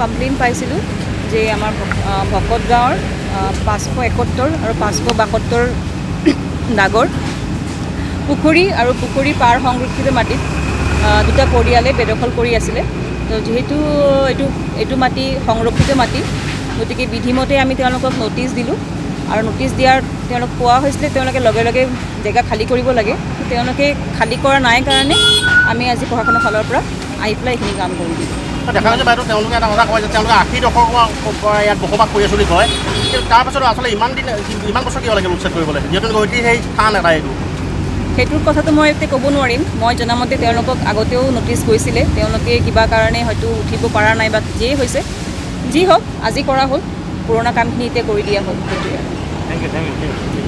Complain পাইছিলোঁ যে আমাৰ ভকত গাঁৱৰ 571 আৰু 572 নাগৰ পুখুৰী আৰু পুখুৰী পাৰ সংৰক্ষিত মাটিত দুটা পৰিয়ালে বেদখল কৰি আছিলে। তো যিহেতু এইটো মাটি সংৰক্ষিত মাটি, গতিকে বিধিমতে আমি তেওঁলোকক ন'টিছ দিলোঁ আৰু ন'টিছ দিয়াৰ তেওঁলোক কোৱা হৈছিলে তেওঁলোকে লগে লগে জেগা খালী কৰিব লাগে। তেওঁলোকে খালী কৰা নাই কাৰণে আমি আজি প্ৰশাসনৰ ফালৰ পৰা আহি পেলাই এইখিনি কাম কৰি দিলোঁ। দেখা গৈছে বাইদেউ তেওঁলোকে এটা কথা কয় যে তেওঁলোকে 80 দশকৰ পৰা ইয়াত বসবাস কৰি আছে বুলি কয়, কিন্তু তাৰপাছত আচলতে ইমান বছৰ কিয় লাগে উচ্ছেদ কৰিবলৈ, যিহেতু ঐতিহাসিক স্থান এটা এইটো। সেইটোৰ কথাটো মই এতিয়া ক'ব নোৱাৰিম। মই জনামতে তেওঁলোকক আগতেও ন'টিছ গৈছিলে, তেওঁলোকে কিবা কাৰণে হয়তো উঠিব পৰা নাই বা যিয়েই হৈছে, যি হওক আজি কৰা হ'ল, পুৰণা কামখিনি এতিয়া কৰি দিয়া হ'ল। সেইটোৱে। Thank U.